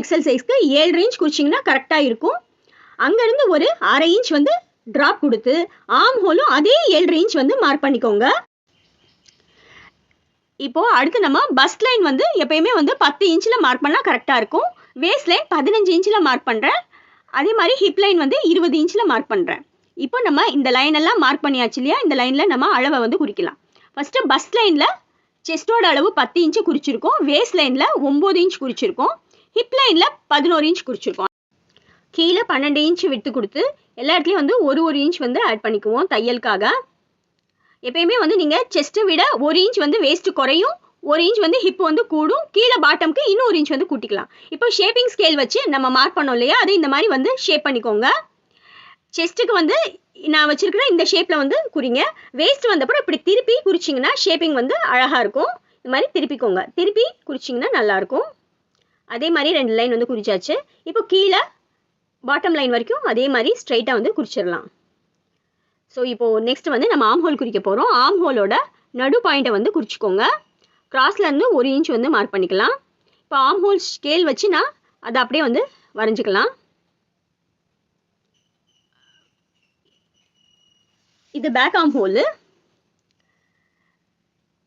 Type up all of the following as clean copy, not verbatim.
XL சைஸ்க்கு 7 inch குறிச்சிங்கன்னா கரெக்டாக இருக்கும். அங்கேருந்து ஒரு 1/2 இன்ச் வந்து ட்ராப் கொடுத்து ஆர்ம் ஹோலும் அதே 7 இன்ச் வந்து மார்க் பண்ணிக்கோங்க. இப்போ அடுத்து நம்ம பஸ்ட் லைன் வந்து எப்பயுமே வந்து 10 இன்ச்சில் மார்க் பண்ணால் கரெக்டாக இருக்கும். வேஸ்ட் லைன் 15 இன்ச்சில் மார்க் பண்ணுறேன். அதே மாதிரி ஹிப் லைன் வந்து 20 இன்ச்சில் மார்க் பண்ணுறேன். இப்போ நம்ம இந்த லைன் எல்லாம் மார்க் பண்ணியாச்சு இல்லையா? இந்த லைனில் நம்ம அளவை வந்து குறிக்கலாம். ஃபஸ்ட்டு பஸ்ட் லைனில் செஸ்டோட அளவு 10 இன்ச்சு குறிச்சிருக்கோம். வேஸ்ட் லைனில் 9 இன்ச் குறிச்சிருக்கோம். ஹிப் லைனில் 11 இன்ச் குறிச்சிருக்கோம். கீழே 12 இன்ச் விட்டு கொடுத்து எல்லா இடத்துலையும் வந்து ஒரு இன்ச் வந்து ஆட் பண்ணிக்குவோம் தையலுக்காக. எப்பயுமே வந்து நீங்கள் செஸ்ட்டை விட 1 இன்ச் வந்து வேஸ்ட்டு குறையும், 1 இன்ச் வந்து ஹிப் வந்து கூடும். கீழே பாட்டம்க்கு இன்னும் 1 இன்ச் வந்து கூட்டிக்கலாம். இப்போ ஷேப்பிங் ஸ்கேல் வச்சு நம்ம மார்க் பண்ணோம் இல்லையா? அதை இந்த மாதிரி வந்து ஷேப் பண்ணிக்கோங்க. செஸ்ட்டுக்கு வந்து நான் வச்சிருக்கிற இந்த ஷேப்பில் வந்து குறிங்க. வேஸ்ட் வந்தப்பறம் இப்படி திருப்பி குறிச்சிங்கன்னா ஷேப்பிங் வந்து அழகாக இருக்கும். இந்த மாதிரி திருப்பிக்கோங்க. திருப்பி குறிச்சிங்கன்னா நல்லாயிருக்கும். அதே மாதிரி 2 லைன் வந்து குறிச்சாச்சு. இப்போ கீழே பாட்டம் லைன் வரைக்கும் அதே மாதிரி ஸ்ட்ரைட்டாக வந்து குறிச்சிடலாம். ஸோ இப்போது நெக்ஸ்ட் வந்து நம்ம ஆர்ம் ஹோல் குறிக்க போகிறோம். ஆர்ம் ஹோலோட நடு பாயிண்ட்டை வந்து குறிச்சிக்கோங்க. கிராஸ்லேருந்து 1 இன்ச் வந்து மார்க் பண்ணிக்கலாம். இப்போ ஆர்ம் ஹோல் ஸ்கேல் வச்சு நான் அதை அப்படியே வந்து வரைஞ்சிக்கலாம். இது பேக் ஆர்ம் ஹோலு.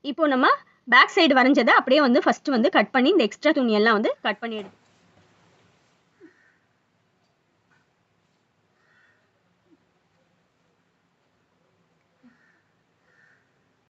இப்போ நம்ம பேக் சைடு வரைஞ்சதை அப்படியே வந்து ஃபஸ்ட்டு வந்து கட் பண்ணி இந்த எக்ஸ்ட்ரா துணியெல்லாம் வந்து கட் பண்ணி